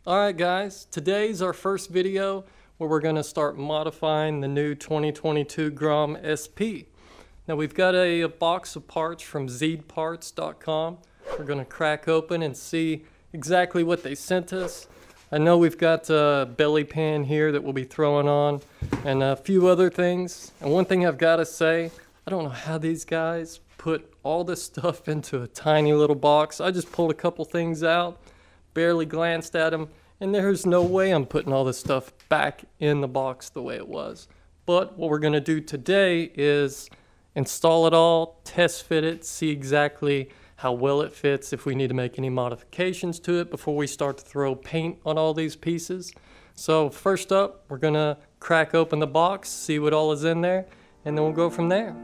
Alright guys, today's our first video where we're going to start modifying the new 2022 Grom SP. Now we've got a box of parts from zeedparts.com. We're going to crack open and see exactly what they sent us. I know we've got a belly pan here that we'll be throwing on and a few other things. And one thing I've got to say, I don't know how these guys put all this stuff into a tiny little box. I just pulled a couple things out, barely glanced at them, and there's no way I'm putting all this stuff back in the box the way it was. But what we're going to do today is install it all, test fit it, see exactly how well it fits, if we need to make any modifications to it before we start to throw paint on all these pieces. So first up, we're going to crack open the box, see what all is in there, and then we'll go from there.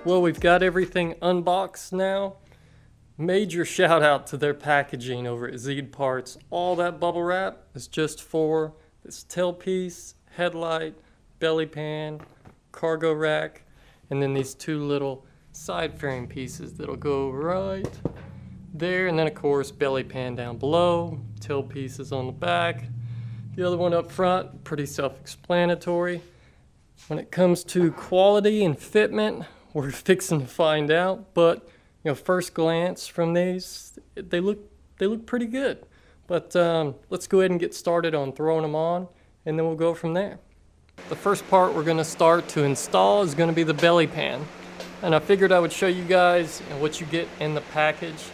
Well, we've got everything unboxed now. Major shout out to their packaging over at Zeed Parts. All that bubble wrap is just for this tailpiece, headlight, belly pan, cargo rack, and then these two little side fairing pieces that'll go right there. And then of course belly pan down below, tailpieces on the back. The other one up front, pretty self-explanatory. When it comes to quality and fitment, we're fixing to find out, but you know, first glance from these, they look pretty good. But let's go ahead and get started on throwing them on, and then we'll go from there. The first part we're going to start to install is going to be the belly pan, and I figured I would show you guys what you get in the package.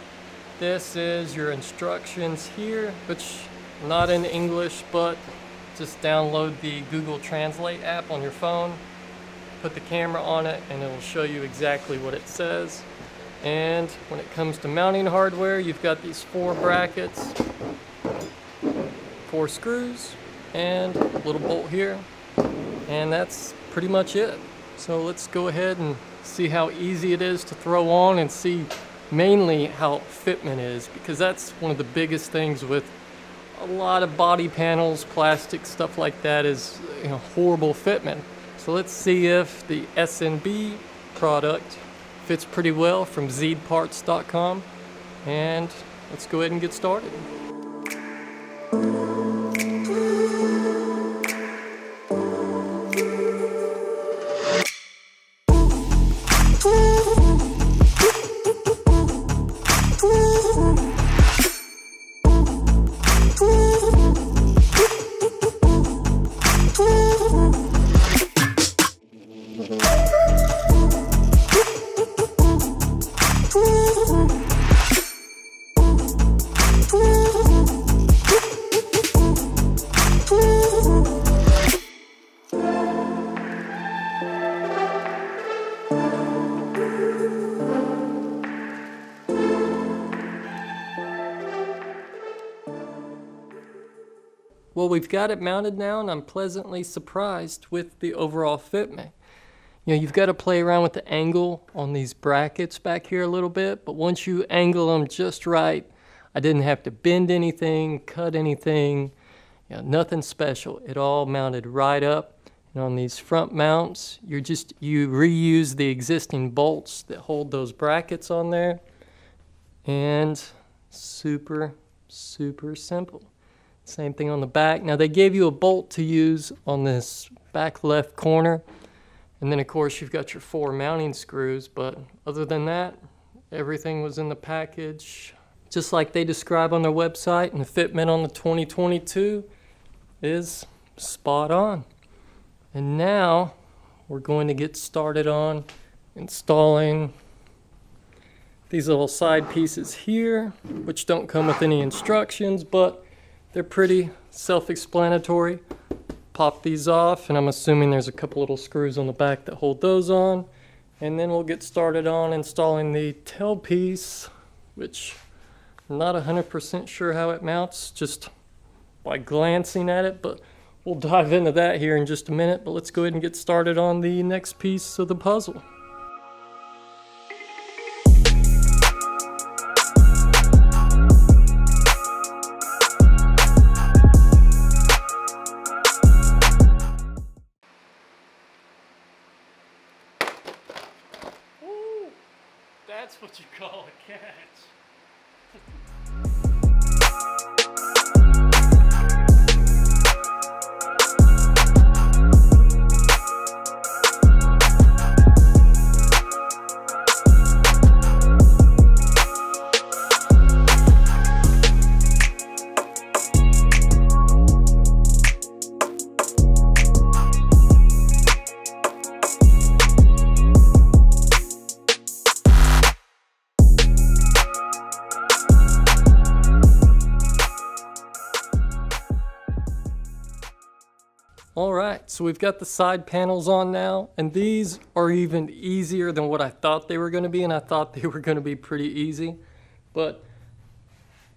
This is your instructions here, which not in English, but just download the Google Translate app on your phone. Put the camera on it and it will show you exactly what it says. And when it comes to mounting hardware, you've got these 4 brackets, 4 screws, and a little bolt here, and that's pretty much it. So let's go ahead and see how easy it is to throw on, and see mainly how fitment is, because that's one of the biggest things with a lot of body panels, plastic, stuff like that, is horrible fitment. So let's see if the SNB product fits pretty well from zeedparts.com, and let's go ahead and get started. Well, we've got it mounted now, and I'm pleasantly surprised with the overall fitment. You've got to play around with the angle on these brackets back here a little bit, but once you angle them just right, I didn't have to bend anything, cut anything, nothing special. It all mounted right up. And on these front mounts, you reuse the existing bolts that hold those brackets on there, and super simple. Same thing on the back. Now they gave you a bolt to use on this back left corner, and then of course you've got your 4 mounting screws, but other than that, everything was in the package just like they describe on their website, and the fitment on the 2022 is spot on. And now we're going to get started on installing these little side pieces here, which don't come with any instructions, but they're pretty self-explanatory. Pop these off, and I'm assuming there's a couple little screws on the back that hold those on. And then we'll get started on installing the tailpiece, which I'm not 100% sure how it mounts just by glancing at it, but we'll dive into that here in just a minute. But let's go ahead and get started on the next piece of the puzzle. That's what you call a catch. Alright, so we've got the side panels on now, and these are even easier than what I thought they were going to be, and I thought they were going to be pretty easy. But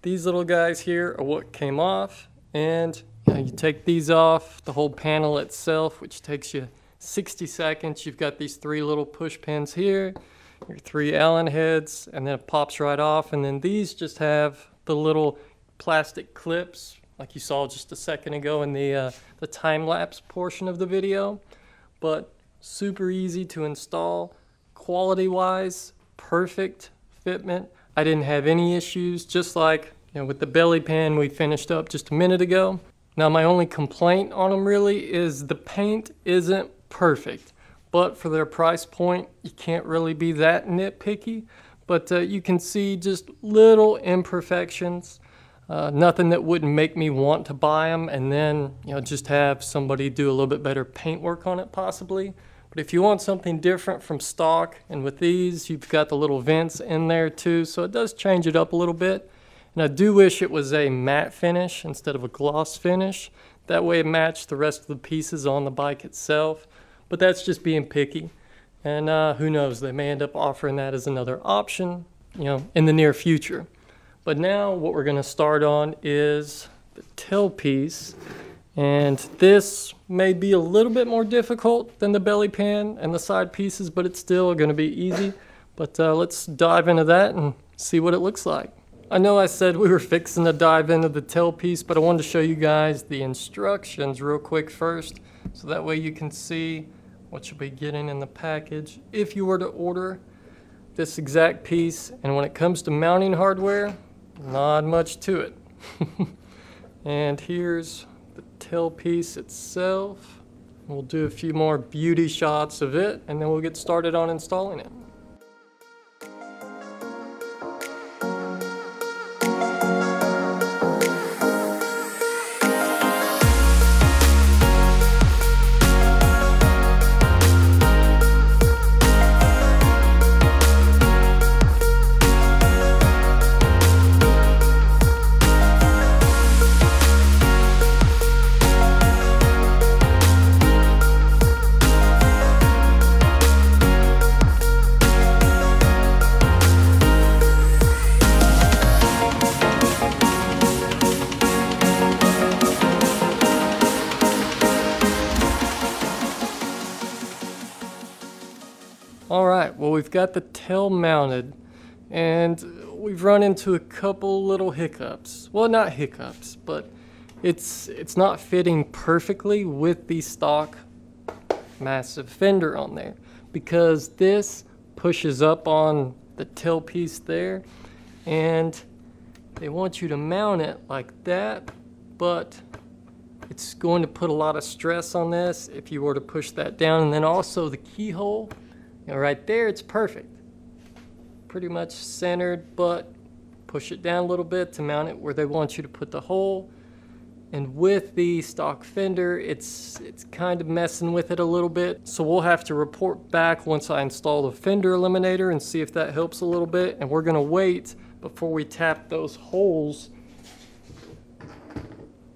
these little guys here are what came off, and you take these off, the whole panel itself, which takes you 60 seconds. You've got these 3 little push pins here, your 3 Allen heads, and then it pops right off, and then these just have the little plastic clips like you saw just a second ago in the time-lapse portion of the video. But super easy to install. Quality-wise, perfect fitment. I didn't have any issues, just like with the belly pan we finished up just a minute ago. Now my only complaint on them really is the paint isn't perfect, but for their price point you can't really be that nitpicky. But you can see just little imperfections. Nothing that wouldn't make me want to buy them and then just have somebody do a little bit better paint work on it possibly. But if you want something different from stock, and with these you've got the little vents in there too, so it does change it up a little bit. And I do wish it was a matte finish instead of a gloss finish. That way it matched the rest of the pieces on the bike itself. But that's just being picky. And who knows, they may end up offering that as another option in the near future. But now what we're going to start on is the tailpiece, and this may be a little bit more difficult than the belly pan and the side pieces, but it's still going to be easy. But let's dive into that and see what it looks like. I know I said we were fixing to dive into the tailpiece, but I wanted to show you guys the instructions real quick first, so that way you can see what you'll be getting in the package if you were to order this exact piece. And when it comes to mounting hardware, not much to it. And here's the tailpiece itself. We'll do a few more beauty shots of it, and then we'll get started on installing it. Alright, well we've got the tail mounted, and we've run into a couple little hiccups. Well, not hiccups, but it's not fitting perfectly with the stock massive fender on there, because this pushes up on the tailpiece there, and they want you to mount it like that, but it's going to put a lot of stress on this if you were to push that down. And then also the keyhole, right there, it's perfect, pretty much centered, but push it down a little bit to mount it where they want you to put the hole. And with the stock fender, it's kind of messing with it a little bit, so we'll have to report back once I install the fender eliminator and see if that helps a little bit. And we're gonna wait before we tap those holes.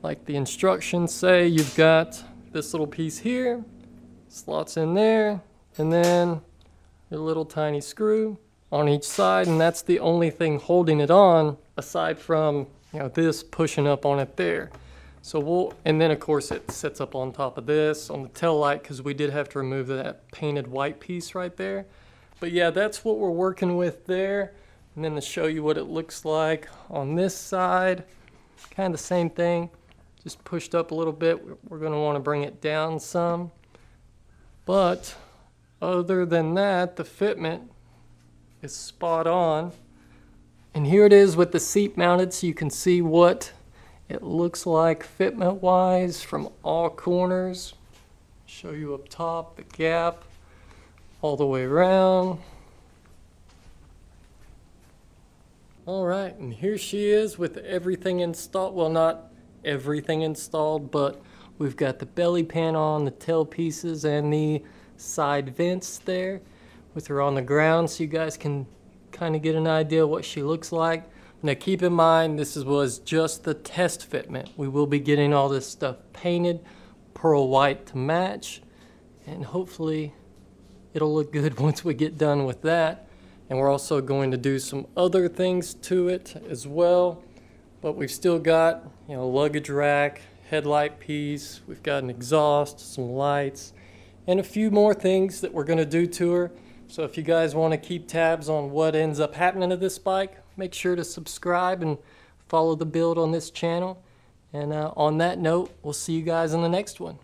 Like the instructions say, you've got this little piece here, slots in there, and then a little tiny screw on each side, and that's the only thing holding it on aside from this pushing up on it there. So and then of course it sits up on top of this on the tail light, because we did have to remove that painted white piece right there. But yeah, that's what we're working with there. And then to show you what it looks like on this side, kind of the same thing, just pushed up a little bit. We're going to want to bring it down some, but other than that, the fitment is spot on. And here it is with the seat mounted, so you can see what it looks like fitment wise from all corners. Show you up top, the gap, all the way around. Alright, and here she is with everything installed. Well, not everything installed, but we've got the belly pan on, the tailpieces, and the side vents there with her on the ground, so you guys can kind of get an idea what she looks like. Now keep in mind, this was just the test fitment. We will be getting all this stuff painted pearl white to match, and hopefully it'll look good once we get done with that. And we're also going to do some other things to it as well. But we've still got, luggage rack, headlight piece, we've got an exhaust, some lights, and a few more things that we're going to do to her. So if you guys want to keep tabs on what ends up happening to this bike, make sure to subscribe and follow the build on this channel. And on that note, we'll see you guys in the next one.